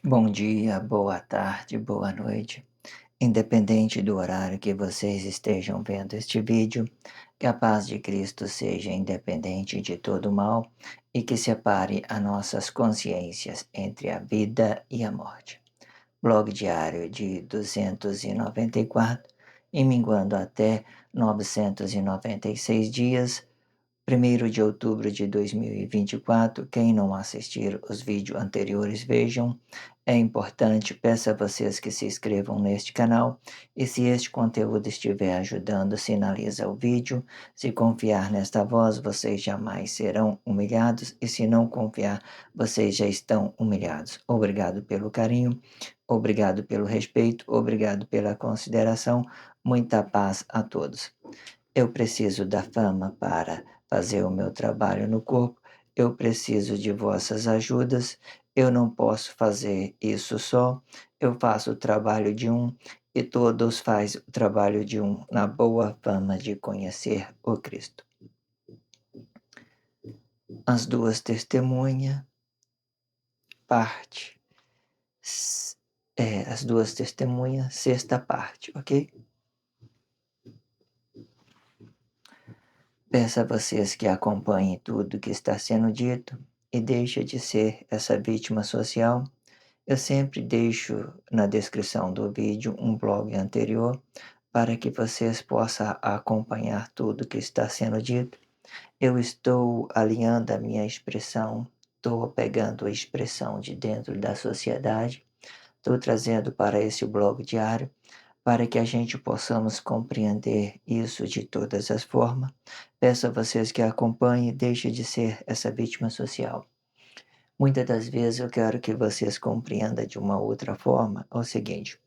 Bom dia, boa tarde, boa noite. Independente do horário que vocês estejam vendo este vídeo, que a paz de Cristo seja independente de todo mal e que separe as nossas consciências entre a vida e a morte. Blog diário de 294 e minguando até 996 dias. 1º de outubro de 2024, quem não assistir os vídeos anteriores, vejam. É importante, peço a vocês que se inscrevam neste canal e se este conteúdo estiver ajudando, sinaliza o vídeo. Se confiar nesta voz, vocês jamais serão humilhados e se não confiar, vocês já estão humilhados. Obrigado pelo carinho, obrigado pelo respeito, obrigado pela consideração. Muita paz a todos. Eu preciso da fama para fazer o meu trabalho no corpo, eu preciso de vossas ajudas, eu não posso fazer isso só, eu faço o trabalho de um e todos faz o trabalho de um na boa fama de conhecer o Cristo. As duas testemunhas, parte, as duas testemunhas, sexta parte, ok? Peço a vocês que acompanhem tudo que está sendo dito e deixe de ser essa vítima social. Eu sempre deixo na descrição do vídeo um blog anterior para que vocês possam acompanhar tudo que está sendo dito. Eu estou alinhando a minha expressão, estou pegando a expressão de dentro da sociedade, estou trazendo para esse blog diário para que a gente possamos compreender isso de todas as formas. Peço a vocês que acompanhem e deixem de ser essa vítima social. Muitas das vezes eu quero que vocês compreendam de uma outra forma o seguinte: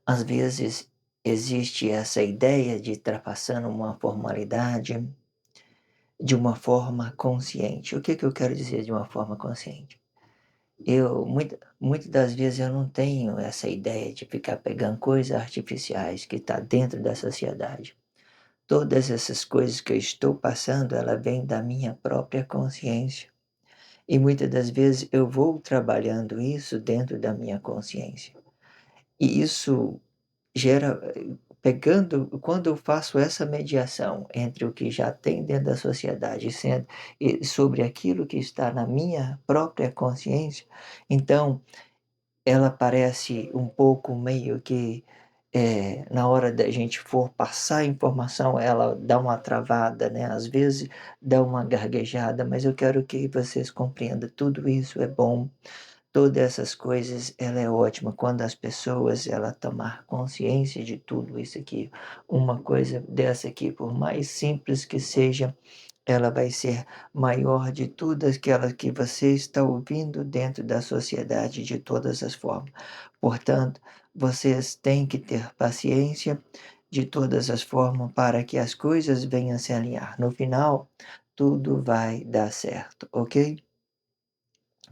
às vezes existe essa ideia de estar passando uma formalidade de uma forma consciente. O que que eu quero dizer de uma forma consciente? Muitas das vezes eu não tenho essa ideia de ficar pegando coisas artificiais que está dentro da sociedade. Todas essas coisas que eu estou passando, ela vem da minha própria consciência. E muitas das vezes eu vou trabalhando isso dentro da minha consciência. E isso gera, pegando, quando eu faço essa mediação entre o que já tem dentro da sociedade sendo, e sobre aquilo que está na minha própria consciência, então ela parece um pouco meio que, na hora da gente for passar a informação, ela dá uma travada, né, às vezes dá uma gaguejada, mas eu quero que vocês compreendam, tudo isso é bom, todas essas coisas, ela é ótima, quando as pessoas, ela tomar consciência de tudo isso aqui, uma coisa dessa aqui, por mais simples que seja, ela vai ser maior de todas aquelas que você está ouvindo dentro da sociedade de todas as formas. Portanto, vocês têm que ter paciência de todas as formas para que as coisas venham a se alinhar. No final, tudo vai dar certo, ok?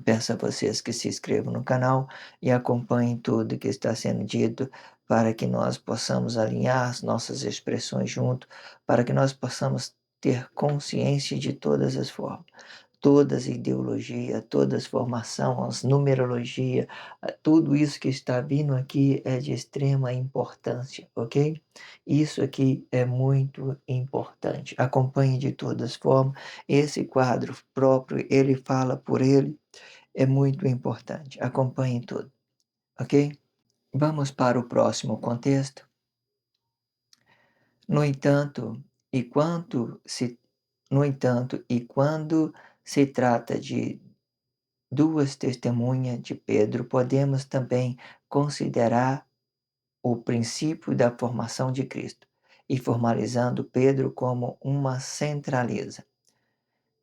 Peço a vocês que se inscrevam no canal e acompanhem tudo que está sendo dito para que nós possamos alinhar as nossas expressões junto, para que nós possamos ter consciência de todas as formas. Todas as ideologias, todas as formações, numerologia, tudo isso que está vindo aqui é de extrema importância, ok? Isso aqui é muito importante. Acompanhe de todas as formas. Esse quadro próprio, ele fala por ele, é muito importante. Acompanhe tudo, ok? Vamos para o próximo contexto. No entanto, e quanto se no entanto, e quando se trata de duas testemunhas de Pedro, podemos também considerar o princípio da formação de Cristo, e formalizando Pedro como uma centraliza.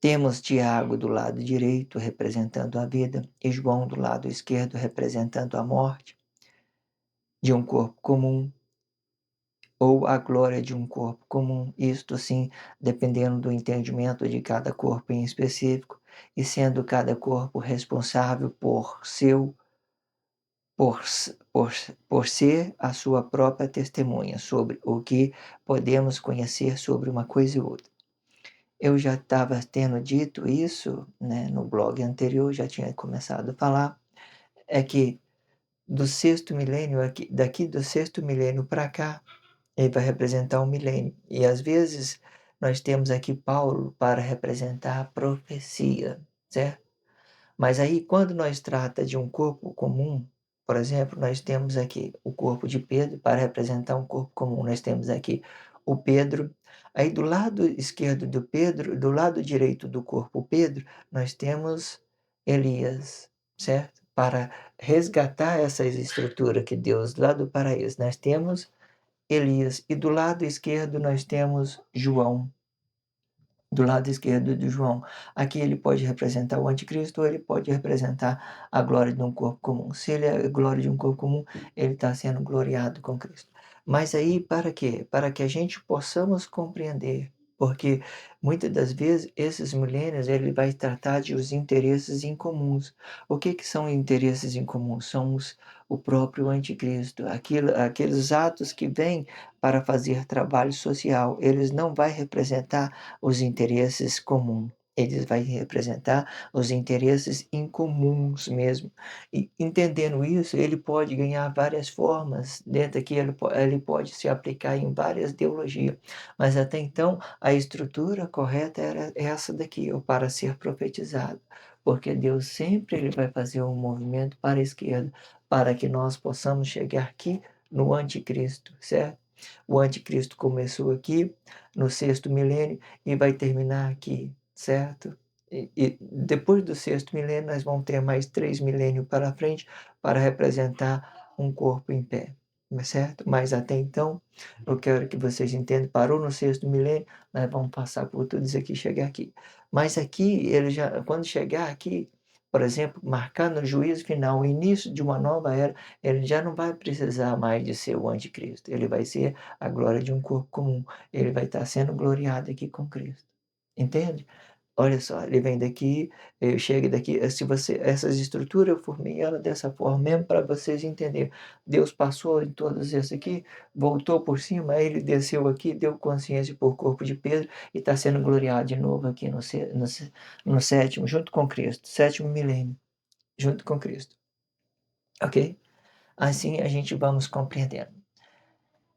Temos Tiago do lado direito, representando a vida, e João do lado esquerdo, representando a morte de um corpo comum, ou a glória de um corpo comum, isto sim, dependendo do entendimento de cada corpo em específico, e sendo cada corpo responsável por, por, por ser a sua própria testemunha sobre o que podemos conhecer sobre uma coisa e outra. Eu já estava tendo dito isso, né, no blog anterior, já tinha começado a falar, é que do sexto milênio aqui daqui do sexto milênio para cá, ele vai representar um milênio. E às vezes nós temos aqui Paulo para representar a profecia, certo? Mas aí quando nós trata de um corpo comum, por exemplo, nós temos aqui o corpo de Pedro para representar um corpo comum. Nós temos aqui o Pedro. Aí do lado esquerdo do Pedro, do lado direito do corpo Pedro, nós temos Elias, certo? Para resgatar essa estrutura que Deus lá do paraíso, nós temos Elias e do lado esquerdo nós temos João. Do lado esquerdo de João. Aqui ele pode representar o anticristo ou ele pode representar a glória de um corpo comum. Se ele é a glória de um corpo comum, ele está sendo gloriado com Cristo. Mas aí para quê? Para que a gente possamos compreender, porque muitas das vezes esses milênios ele vai tratar de os interesses incomuns. O que que são interesses incomuns? São o próprio anticristo, aqueles atos que vêm para fazer trabalho social. Eles não vai representar os interesses comuns. Eles vai representar os interesses incomuns mesmo. E entendendo isso, ele pode ganhar várias formas. Dentro aqui ele pode se aplicar em várias ideologias. Mas até então, a estrutura correta era essa daqui, ou para ser profetizado. Porque Deus sempre ele vai fazer um movimento para a esquerda, para que nós possamos chegar aqui no anticristo, certo? O anticristo começou aqui no sexto milênio e vai terminar aqui, certo? E depois do sexto milênio, nós vamos ter mais 3 milênios para frente para representar um corpo em pé, certo? Mas até então, eu quero que vocês entendam, parou no sexto milênio, nós vamos passar por tudo isso aqui e chegar aqui. Mas aqui, ele já, quando chegar aqui, por exemplo, marcar no juízo final o início de uma nova era, ele já não vai precisar mais de ser o anticristo, ele vai ser a glória de um corpo comum, ele vai estar sendo gloriado aqui com Cristo, entende? Olha só, ele vem daqui, chega daqui, se você essas estruturas eu formei ela dessa forma mesmo para vocês entenderem. Deus passou em todos esses aqui, voltou por cima, aí ele desceu aqui, deu consciência por corpo de Pedro e está sendo gloriado de novo aqui no sétimo, junto com Cristo, sétimo milênio, junto com Cristo, ok? Assim a gente vamos compreendendo.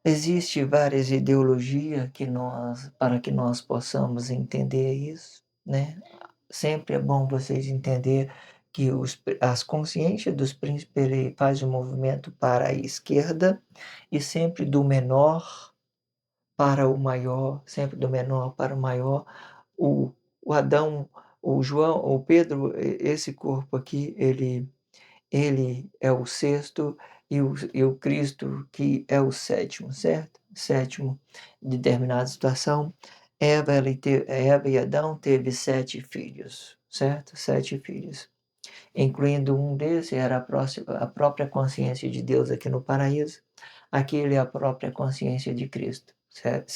Existe várias ideologias que nós para que nós possamos entender isso, né. Sempre é bom vocês entender que as consciências dos príncipes, ele faz um movimento para a esquerda e sempre do menor para o maior, sempre do menor para o maior. O o Adão, o João, o Pedro, esse corpo aqui, ele é o sexto e o Cristo que é o sétimo, certo? Sétimo, em determinada situação, Eva e Adão teve 7 filhos, certo? 7 filhos, incluindo um desses era a própria consciência de Deus aqui no paraíso, aquele é a própria consciência de Cristo, certo?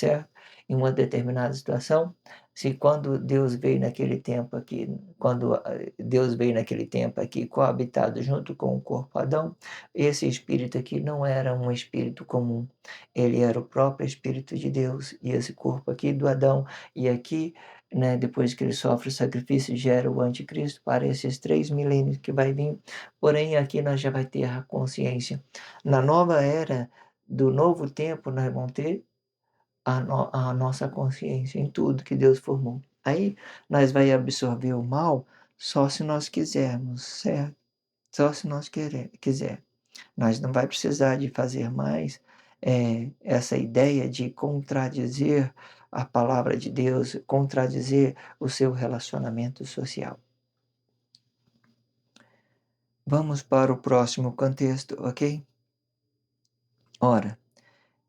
Em uma determinada situação, se quando Deus veio naquele tempo aqui, quando Deus veio naquele tempo aqui coabitado junto com o corpo Adão, esse espírito aqui não era um espírito comum, ele era o próprio Espírito de Deus, e esse corpo aqui do Adão, e aqui, né, depois que ele sofre o sacrifício, gera o anticristo para esses 3 milênios que vai vir, porém aqui nós já vai ter a consciência. Na nova era do novo tempo, nós vamos ter a nossa consciência em tudo que Deus formou. Aí nós vai absorver o mal só se nós quisermos, certo? Só se nós quiser. Nós não vai precisar de fazer mais, essa ideia de contradizer a palavra de Deus, contradizer o seu relacionamento social. Vamos para o próximo contexto, ok? Ora,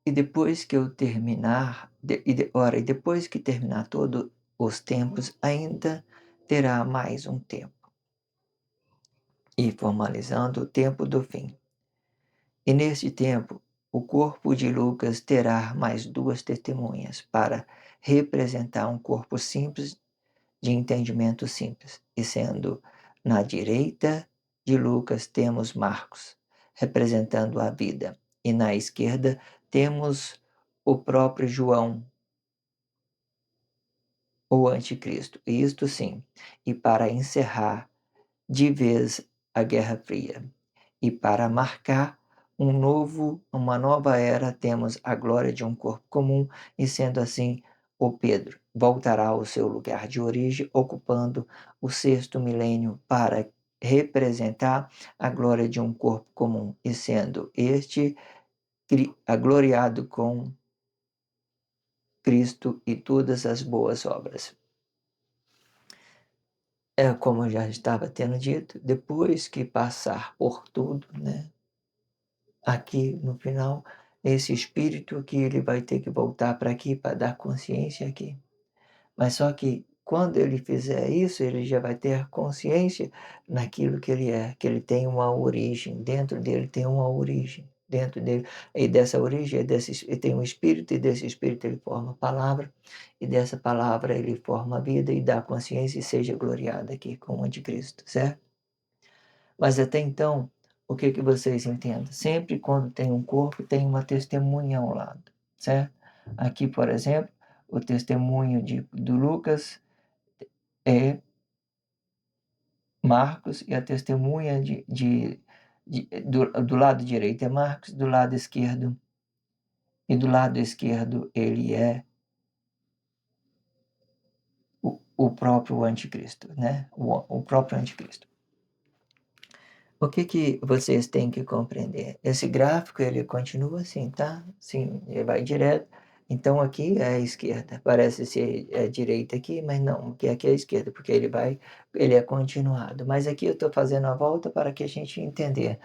e depois que eu terminar, e depois que terminar todos os tempos, ainda terá mais um tempo, e formalizando o tempo do fim. E neste tempo, o corpo de Lucas terá mais 2 testemunhas para representar um corpo simples, de entendimento simples. E sendo na direita de Lucas temos Marcos, representando a vida, e na esquerda temos o próprio João, o anticristo. Isto sim, e para encerrar de vez a Guerra Fria. E para marcar uma nova era, temos a glória de um corpo comum, e sendo assim, o Pedro voltará ao seu lugar de origem, ocupando o sexto milênio para representar a glória de um corpo comum, e sendo este agloriado com Cristo e todas as boas obras. É como eu já estava tendo dito, depois que passar por tudo, né? Aqui no final, esse espírito aqui, ele vai ter que voltar para aqui para dar consciência aqui. Mas só que quando ele fizer isso, ele já vai ter consciência naquilo que ele é, que ele tem uma origem, dentro dele tem uma origem, dentro dele, e dessa origem, ele tem um espírito, e desse espírito ele forma palavra, e dessa palavra ele forma vida, e dá consciência e seja gloriado aqui com o anticristo, certo? Mas até então, o que que vocês entendem? Sempre quando tem um corpo, tem uma testemunha ao lado, certo? Aqui, por exemplo, o testemunho do Lucas é Marcos, e a testemunha do lado direito é Marcos, do lado esquerdo, e do lado esquerdo ele é o próprio anticristo, né? O próprio anticristo. O que que vocês têm que compreender? Esse gráfico ele continua assim, tá? Sim, ele vai direto. Então aqui é a esquerda, parece ser a direita aqui, mas não, que aqui é a esquerda, porque ele é continuado. Mas aqui eu estou fazendo a volta para a gente entender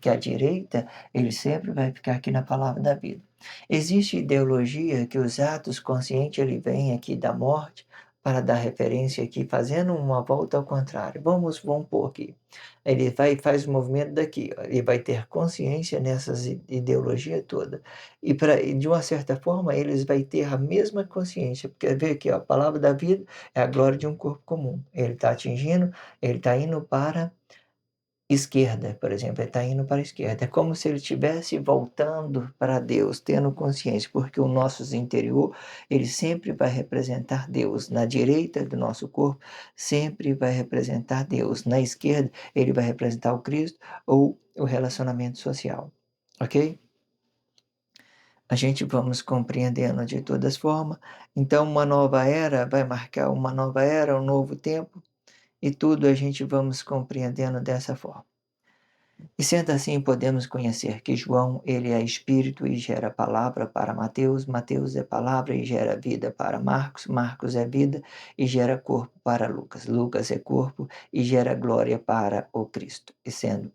que a direita, ele sempre vai ficar aqui na palavra da vida. Existe ideologia que os atos conscientes, ele vem aqui da morte, para dar referência aqui, fazendo uma volta ao contrário. Vamos pôr aqui. Ele faz o movimento daqui, ó, ele vai ter consciência nessas ideologia toda. E de uma certa forma, eles vai ter a mesma consciência, porque vê aqui, ó, a palavra da vida é a glória de um corpo comum. Ele está indo para esquerda, por exemplo, ele está indo para a esquerda. É como se ele estivesse voltando para Deus, tendo consciência, porque o nosso interior, ele sempre vai representar Deus. Na direita do nosso corpo, sempre vai representar Deus. Na esquerda, ele vai representar o Cristo ou o relacionamento social. Ok? A gente vamos compreendendo de todas formas. Então, uma nova era vai marcar uma nova era, um novo tempo, e tudo a gente vamos compreendendo dessa forma. E sendo assim, podemos conhecer que João, ele é espírito e gera palavra para Mateus, Mateus é palavra e gera vida para Marcos, Marcos é vida e gera corpo para Lucas, Lucas é corpo e gera glória para o Cristo, e sendo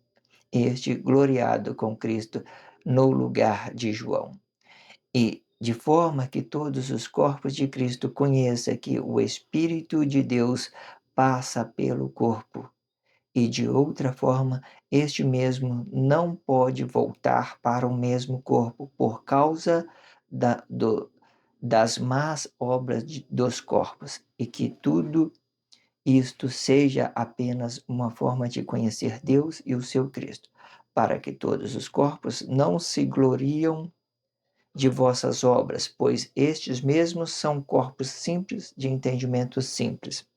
este gloriado com Cristo no lugar de João. E de forma que todos os corpos de Cristo conheçam que o Espírito de Deus passa pelo corpo, e de outra forma, este mesmo não pode voltar para o mesmo corpo por causa das más obras dos corpos, e que tudo isto seja apenas uma forma de conhecer Deus e o seu Cristo, para que todos os corpos não se gloriam de vossas obras, pois estes mesmos são corpos simples, de entendimento simples.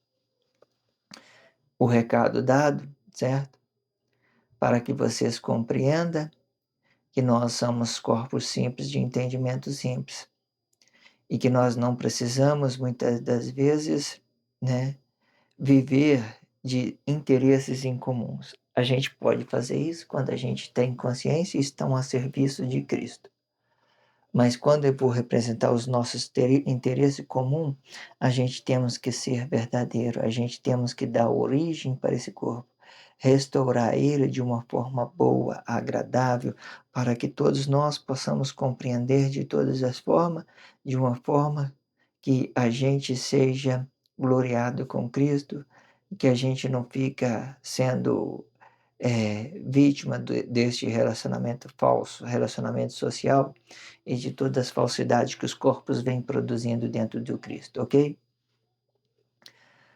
O recado dado, certo? Para que vocês compreendam que nós somos corpos simples de entendimento simples e que nós não precisamos muitas das vezes, né, viver de interesses incomuns. A gente pode fazer isso quando a gente tem consciência e estão a serviço de Cristo. Mas quando eu vou representar os nossos interesses comuns, a gente temos que ser verdadeiro, a gente temos que dar origem para esse corpo, restaurar ele de uma forma boa, agradável, para que todos nós possamos compreender de todas as formas, de uma forma que a gente seja gloriado com Cristo, que a gente não fica sendo vítima deste relacionamento falso, relacionamento social, e de todas as falsidades que os corpos vêm produzindo dentro do Cristo, ok?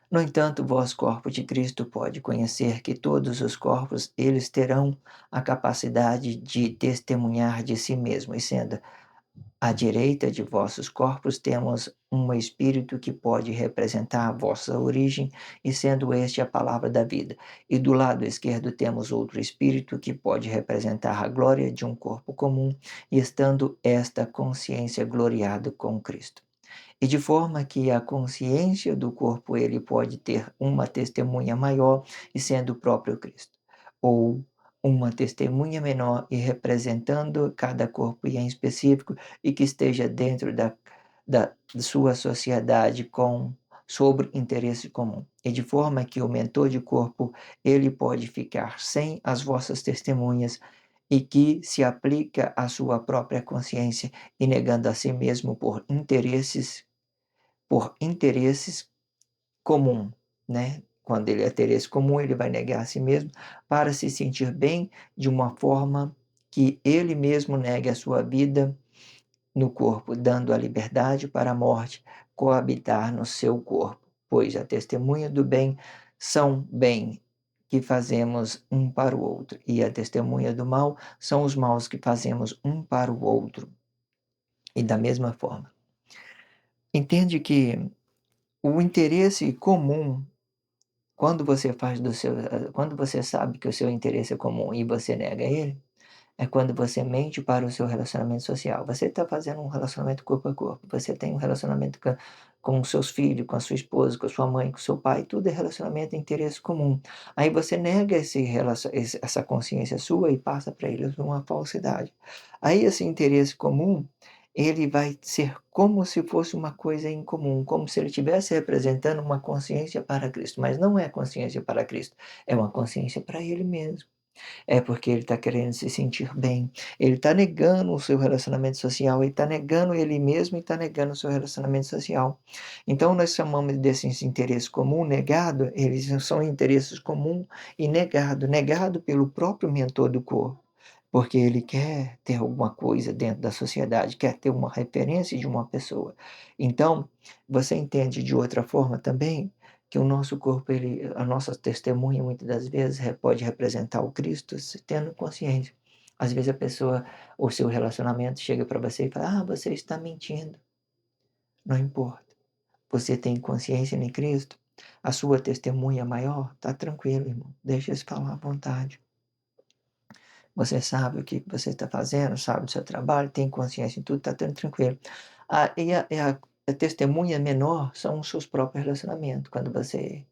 No entanto, vós, corpo de Cristo, pode conhecer que todos os corpos, eles terão a capacidade de testemunhar de si mesmo, e sendo À direita de vossos corpos temos um espírito que pode representar a vossa origem, e sendo este a palavra da vida. E do lado esquerdo temos outro espírito que pode representar a glória de um corpo comum, e estando esta consciência gloriado com Cristo. E de forma que a consciência do corpo ele pode ter uma testemunha maior e sendo o próprio Cristo, ou uma testemunha menor e representando cada corpo em específico e que esteja dentro da sua sociedade com sobre interesse comum. E de forma que o mentor de corpo ele pode ficar sem as vossas testemunhas e que se aplica à sua própria consciência e negando a si mesmo por interesses comum, né? Quando ele é interesse comum, ele vai negar a si mesmo para se sentir bem de uma forma que ele mesmo negue a sua vida no corpo, dando a liberdade para a morte coabitar no seu corpo, pois a testemunha do bem são bem que fazemos um para o outro, e a testemunha do mal são os maus que fazemos um para o outro. E da mesma forma, entende que o interesse comum, quando você sabe que o seu interesse é comum e você nega ele, é quando você mente para o seu relacionamento social. Você está fazendo um relacionamento corpo a corpo, você tem um relacionamento com os seus filhos, com a sua esposa, com a sua mãe, com o seu pai, tudo é relacionamento e interesse comum. Aí você nega essa consciência sua e passa para eles uma falsidade. Aí esse interesse comum, ele vai ser como se fosse uma coisa incomum, como se ele estivesse representando uma consciência para Cristo, mas não é consciência para Cristo, é uma consciência para ele mesmo. É porque ele está querendo se sentir bem. Ele está negando o seu relacionamento social, ele está negando ele mesmo e está negando o seu relacionamento social. Então nós chamamos desses interesses comum negado, eles são interesses comum e negado pelo próprio mentor do corpo. Porque ele quer ter alguma coisa dentro da sociedade, quer ter uma referência de uma pessoa. Então, você entende de outra forma também que o nosso corpo, a nossa testemunha, muitas das vezes, pode representar o Cristo, tendo consciência. Às vezes a pessoa, o seu relacionamento chega para você e fala: "Ah, você está mentindo". Não importa. Você tem consciência em Cristo, a sua testemunha maior, tá tranquilo, irmão. Deixa eles falar à vontade. Você sabe o que você está fazendo, sabe do seu trabalho, tem consciência em tudo, está tudo tranquilo. A testemunha menor são os seus próprios relacionamentos, quando você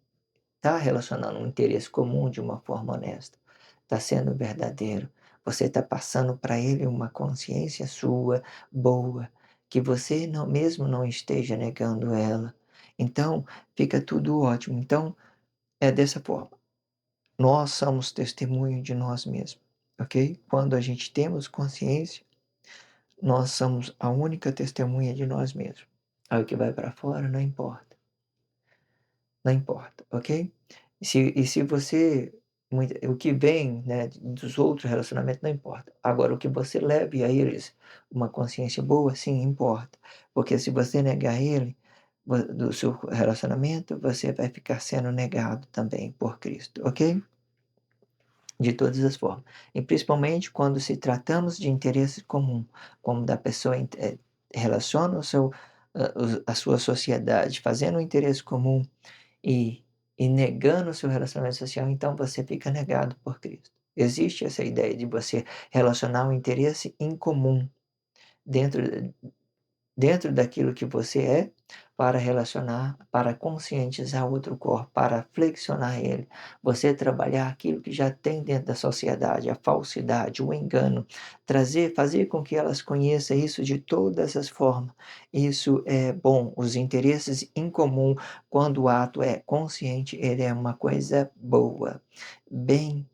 está relacionando um interesse comum de uma forma honesta, está sendo verdadeiro, você está passando para ele uma consciência sua, boa, que você não, mesmo não esteja negando ela. Então, fica tudo ótimo. Então, é dessa forma. Nós somos testemunho de nós mesmos, ok? Quando a gente temos consciência, nós somos a única testemunha de nós mesmos. Aí o que vai para fora não importa. Não importa, ok? E se você o que vem, né, dos outros relacionamentos não importa. Agora o que você leve a eles uma consciência boa, sim, importa. Porque se você negar ele, do seu relacionamento, você vai ficar sendo negado também por Cristo, ok? De todas as formas. E principalmente quando se tratamos de interesse comum, como da pessoa relaciona a sua sociedade, fazendo um interesse comum e, e negando o seu relacionamento social, então você fica negado por Cristo. Existe essa ideia de você relacionar um interesse em comum dentro dentro daquilo que você é, para relacionar, para conscientizar outro corpo, para flexionar ele. Você trabalhar aquilo que já tem dentro da sociedade, a falsidade, o engano, fazer com que elas conheçam isso de todas as formas. Isso é bom. Os interesses em comum, quando o ato é consciente, ele é uma coisa boa, bem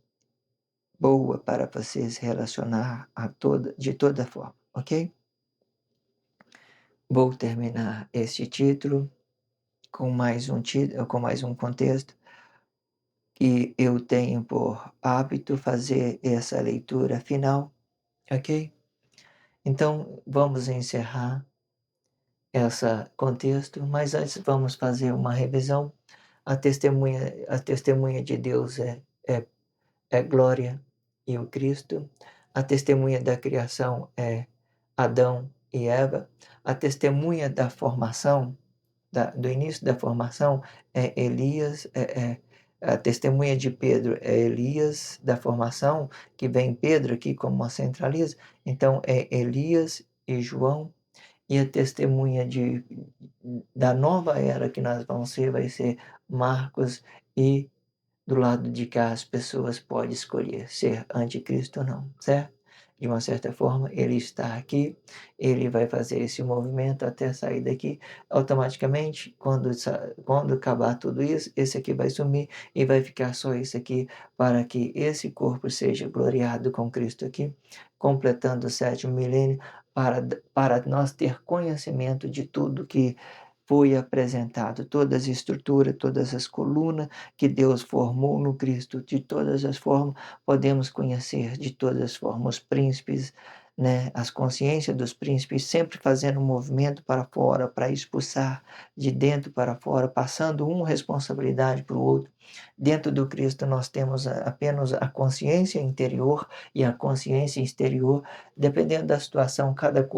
boa para você se relacionar de toda forma, ok? Vou terminar este título com mais um contexto, que eu tenho por hábito fazer essa leitura final, ok? Então, vamos encerrar esse contexto, mas antes vamos fazer uma revisão. A testemunha de Deus é glória e o Cristo. A testemunha da criação é Adão e Eva, a testemunha da formação, do início da formação é Elias, a testemunha de Pedro é Elias da formação, que vem Pedro aqui como uma centraliza, então é Elias e João, e a testemunha da nova era que nós vamos ser, vai ser Marcos, e do lado de cá as pessoas podem escolher ser anticristo ou não, certo? De uma certa forma, ele está aqui, ele vai fazer esse movimento até sair daqui. Automaticamente, quando acabar tudo isso, esse aqui vai sumir e vai ficar só esse aqui, para que esse corpo seja gloriado com Cristo aqui, completando o 7º milênio, para nós ter conhecimento de tudo que foi apresentado, todas as estruturas, todas as colunas que Deus formou no Cristo, de todas as formas, podemos conhecer de todas as formas os príncipes, né, as consciências dos príncipes, sempre fazendo um movimento para fora, para expulsar de dentro para fora, passando uma responsabilidade para o outro. Dentro do Cristo nós temos apenas a consciência interior e a consciência exterior. Dependendo da situação, cada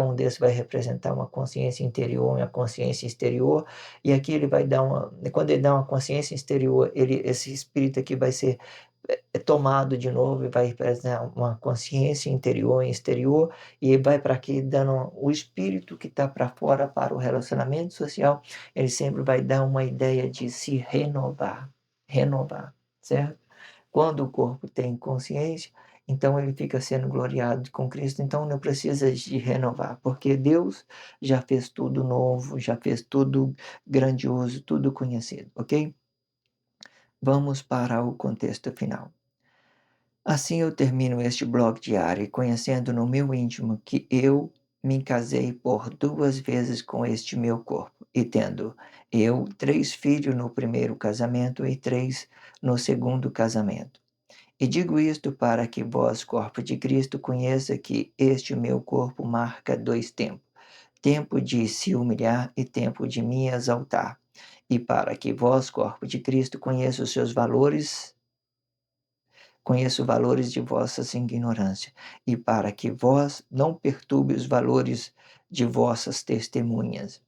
um desses vai representar uma consciência interior, uma consciência exterior, e aqui ele vai dar quando ele dá uma consciência exterior, esse espírito aqui vai ser tomado de novo e vai representar uma consciência interior e exterior, e vai para aqui dando o espírito que está para fora, para o relacionamento social, ele sempre vai dar uma ideia de se renovar, certo? Quando o corpo tem consciência, então ele fica sendo gloriado com Cristo, então não precisa de renovar, porque Deus já fez tudo novo, já fez tudo grandioso, tudo conhecido, ok? Vamos para o contexto final. Assim eu termino este blog diário, conhecendo no meu íntimo que eu me casei por 2 vezes com este meu corpo, e tendo eu 3 filhos no primeiro casamento e 3 no segundo casamento. E digo isto para que vós, corpo de Cristo, conheça que este meu corpo marca 2 tempos, tempo de se humilhar e tempo de me exaltar. E para que vós, corpo de Cristo, conheça os valores de vossas ignorância, e para que vós não perturbe os valores de vossas testemunhas.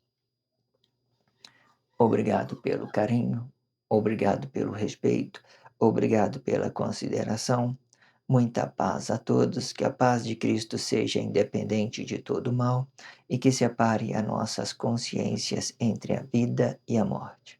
Obrigado pelo carinho, obrigado pelo respeito, obrigado pela consideração. Muita paz a todos, que a paz de Cristo seja independente de todo mal e que separe as nossas consciências entre a vida e a morte.